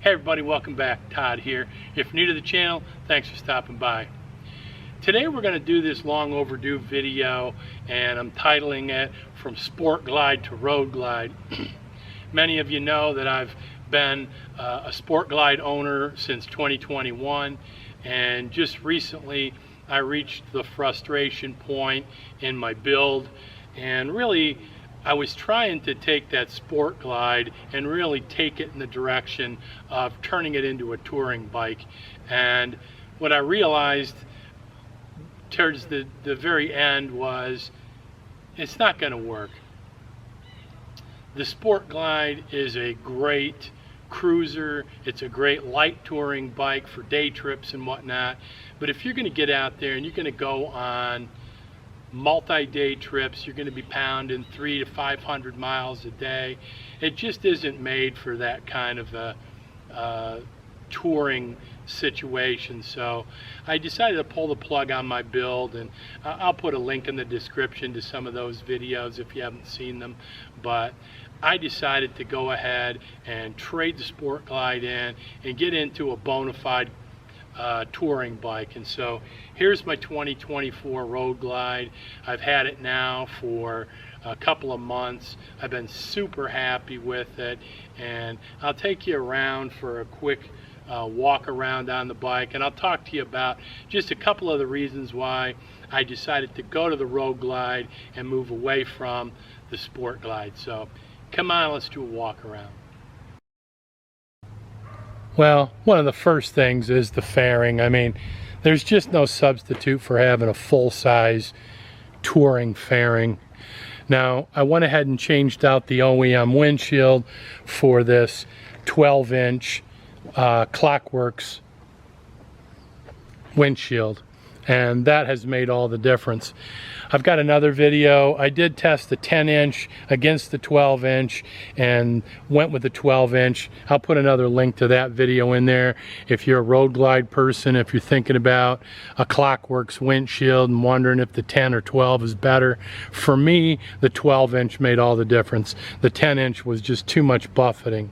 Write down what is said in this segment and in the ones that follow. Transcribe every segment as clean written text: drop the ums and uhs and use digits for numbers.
Hey everybody, welcome back. Todd here. If you're new to the channel, thanks for stopping by. Today we're going to do this long overdue video, and I'm titling it From Sport Glide to Road Glide. Many of you know that I've been a Sport Glide owner since 2021, and just recently I reached the frustration point in my build, and really I was trying to take that Sport Glide and really take it in the direction of turning it into a touring bike. And what I realized towards the very end was it's not going to work. The Sport Glide is a great cruiser, it's a great light touring bike for day trips and whatnot, but if you're going to get out there and you're going to go on multi-day trips, you're going to be pounding 300 to 500 miles a day, it just isn't made for that kind of a touring situation. So I decided to pull the plug on my build, and I'll put a link in the description to some of those videos if you haven't seen them. But I decided to go ahead and trade the Sport Glide in and get into a bona fide touring bike. And so here's my 2024 Road Glide. I've had it now for a couple of months. I've been super happy with it, and I'll take you around for a quick walk around on the bike, and I'll talk to you about just a couple of the reasons why I decided to go to the Road Glide and move away from the Sport Glide. So come on, let's do a walk around. Well, one of the first things is the fairing. I mean, there's just no substitute for having a full-size touring fairing. Now, I went ahead and changed out the OEM windshield for this 12-inch Clockworks windshield, and that has made all the difference. I've got another video. I did test the 10-inch against the 12-inch and went with the 12-inch. I'll put another link to that video in there if you're a Road Glide person, if you're thinking about a Clockworks windshield and wondering if the 10 or 12 is better. For me, the 12-inch made all the difference. The 10-inch was just too much buffeting.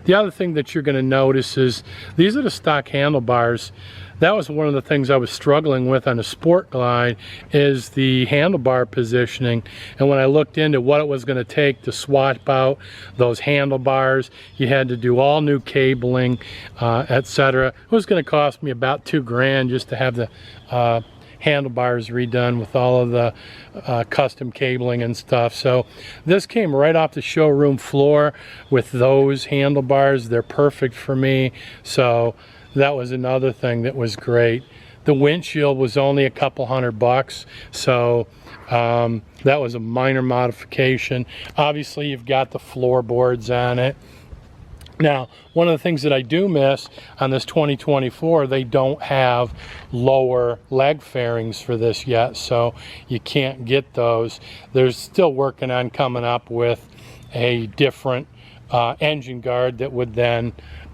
The other thing that you're going to notice is these are the stock handlebars. That was one of the things I was struggling with on the Sport Glide, is the handlebar positioning. And when I looked into what it was going to take to swap out those handlebars, you had to do all new cabling, etc. It was going to cost me about $2 grand just to have the handlebars redone with all of the custom cabling and stuff. So this came right off the showroom floor with those handlebars. They're perfect for me. So that was another thing that was great. The windshield was only a couple $100, so that was a minor modification. Obviously you've got the floorboards on it. Now, one of the things that I do miss on this 2024, they don't have lower leg fairings for this yet, so you can't get those. They're still working on coming up with a different engine guard that would then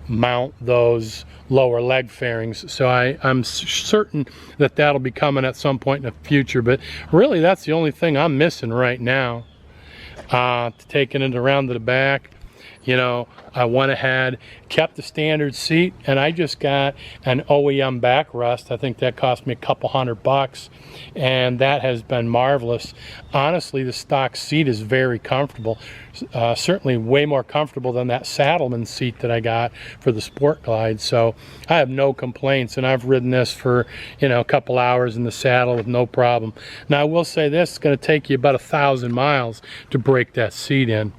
mount those lower leg fairings. So I'm certain that that'll be coming at some point in the future, but really that's the only thing I'm missing right now. Taking it around to the back, you know, I went ahead, kept the standard seat, and I just got an OEM backrest. I think that cost me a couple $100, and that has been marvelous. Honestly, the stock seat is very comfortable. Certainly way more comfortable than that Saddleman seat that I got for the Sport Glide. So I have no complaints, and I've ridden this for, you know, a couple hours in the saddle with no problem. Now, I will say this, it's going to take you about 1,000 miles to break that seat in.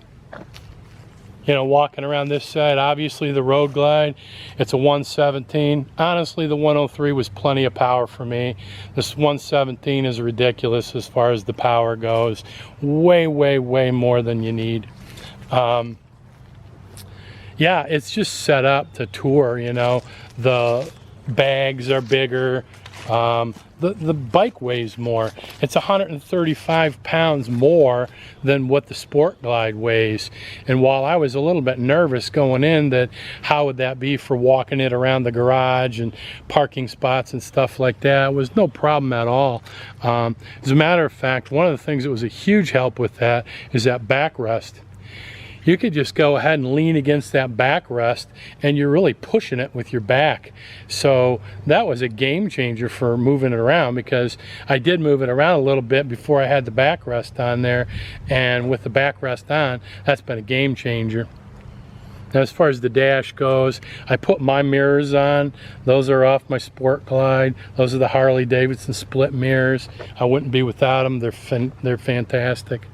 You know, walking around this side, obviously the Road Glide, it's a 117. Honestly, the 103 was plenty of power for me. This 117 is ridiculous as far as the power goes. Way, way, way more than you need. Yeah, it's just set up to tour, you know. The bags are bigger. The bike weighs more. It's 135 pounds more than what the Sport Glide weighs. And while I was a little bit nervous going in that how would that be for walking it around the garage and parking spots and stuff like that, it was no problem at all. As a matter of fact, one of the things that was a huge help with that is that backrest. you could just go ahead and lean against that backrest, and you're really pushing it with your back. So that was a game changer for moving it around, because I did move it around a little bit before I had the backrest on there, and with the backrest on, that's been a game changer. Now, as far as the dash goes, I put my mirrors on. Those are off my Sport Glide. Those are the Harley-Davidson split mirrors. I wouldn't be without them. They're fantastic.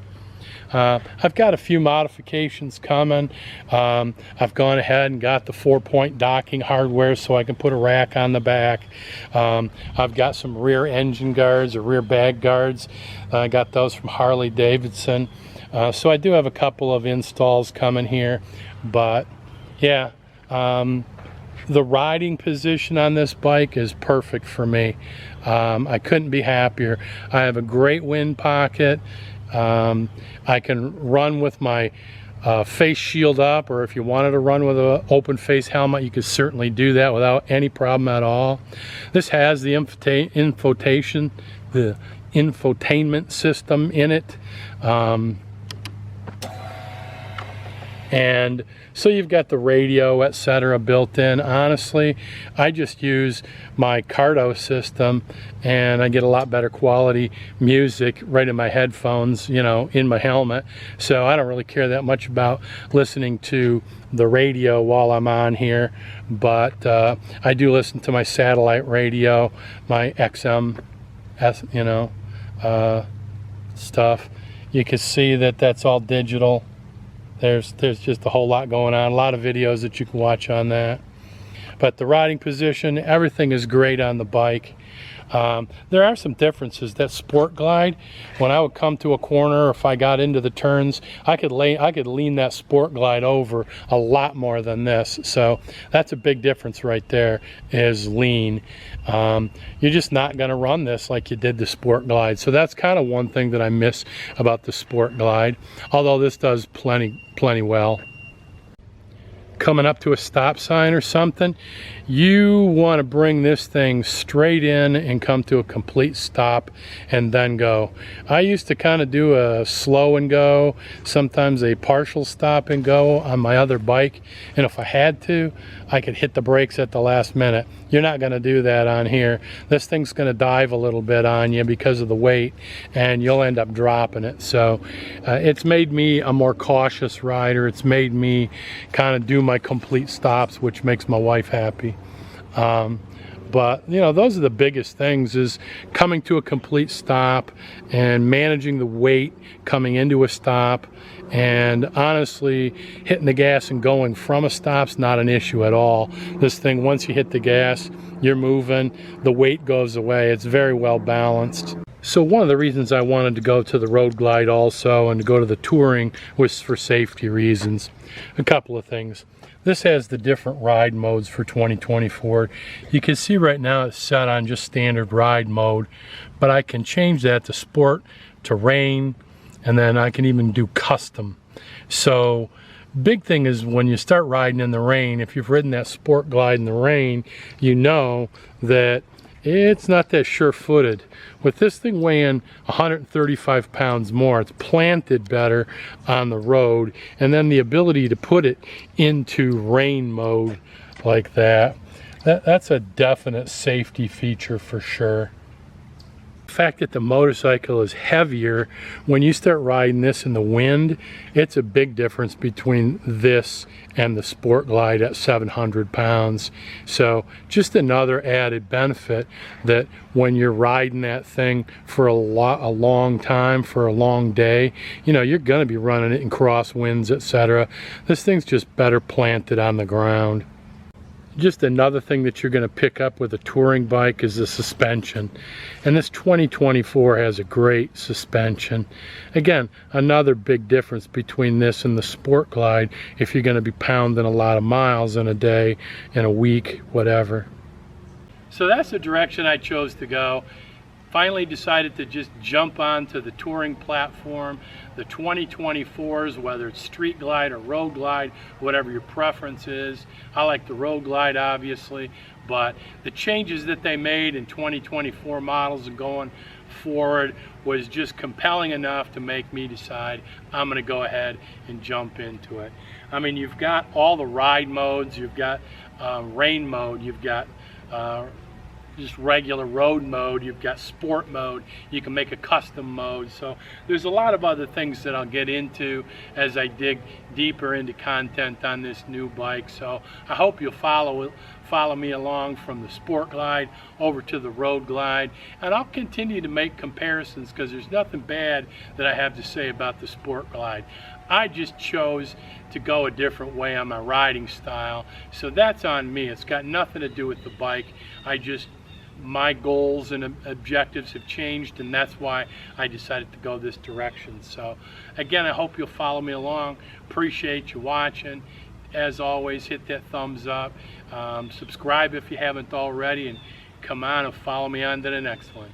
I've got a few modifications coming. I've gone ahead and got the 4-point docking hardware so I can put a rack on the back. I've got some rear engine guards or rear bag guards. I got those from Harley-Davidson. So I do have a couple of installs coming here. But yeah, the riding position on this bike is perfect for me. I couldn't be happier. I have a great wind pocket. I can run with my face shield up, or if you wanted to run with an open face helmet, you could certainly do that without any problem at all. This has the infotainment system in it. And so you've got the radio, etc. built in. Honestly, I just use my Cardo system, and I get a lot better quality music right in my headphones, you know, in my helmet. So I don't really care that much about listening to the radio while I'm on here, but I do listen to my satellite radio, my XM, you know, stuff. You can see that that's all digital. There's just a whole lot going on, a lot of videos that you can watch on that. But the riding position, everything is great on the bike. There are some differences. That Sport Glide, when I would come to a corner, or if I got into the turns, I could lean that Sport Glide over a lot more than this. So that's a big difference right there, is lean. You're just not going to run this like you did the Sport Glide. So that's kind of one thing that I miss about the Sport Glide, although this does plenty well. Coming up to a stop sign or something, you want to bring this thing straight in and come to a complete stop and then go. I used to kind of do a slow and go, sometimes a partial stop and go on my other bike, and if I had to, I could hit the brakes at the last minute. You're not going to do that on here. This thing's going to dive a little bit on you because of the weight, and you'll end up dropping it. So it's made me a more cautious rider. It's made me kind of do my complete stops, which makes my wife happy. But you know, those are the biggest things, is coming to a complete stop and managing the weight coming into a stop. And honestly, hitting the gas and going from a stop's not an issue at all. This thing, once you hit the gas, you're moving, the weight goes away. It's very well balanced. So one of the reasons I wanted to go to the Road Glide also, and to go to the touring, was for safety reasons. A couple of things. This has the different ride modes for 2024. You can see right now it's set on just standard ride mode, but I can change that to sport, to rain, and then I can even do custom. So big thing is, when you start riding in the rain, if you've ridden that Sport Glide in the rain, you know that it's not that sure-footed. With this thing weighing 135 pounds more, it's planted better on the road, and then the ability to put it into rain mode like that's a definite safety feature for sure. The fact that the motorcycle is heavier, when you start riding this in the wind, it's a big difference between this and the Sport Glide at 700 pounds. So just another added benefit, that when you're riding that thing for a long time, for a long day, you know, you're going to be running it in crosswinds, etc. This thing's just better planted on the ground. Just another thing that you're going to pick up with a touring bike is the suspension. And this 2024 has a great suspension. Again, another big difference between this and the Sport Glide, if you're going to be pounding a lot of miles in a day, in a week, whatever. So that's the direction I chose to go. finally decided to just jump onto the touring platform, the 2024s, whether it's Street Glide or Road Glide, whatever your preference is. I like the Road Glide, obviously, but the changes that they made in 2024 models and going forward was just compelling enough to make me decide I'm going to go ahead and jump into it. I mean, you've got all the ride modes, you've got rain mode, you've got just regular road mode, you've got sport mode, you can make a custom mode. So there's a lot of other things that I'll get into as I dig deeper into content on this new bike. So I hope you'll follow me along from the Sport Glide over to the Road Glide, and I'll continue to make comparisons because there's nothing bad that I have to say about the Sport Glide. I just chose to go a different way on my riding style, so that's on me. It's got nothing to do with the bike. My goals and objectives have changed, and that's why I decided to go this direction. So again, I hope you'll follow me along. Appreciate you watching. As always, hit that thumbs up, subscribe if you haven't already, and come on and follow me on to the next one.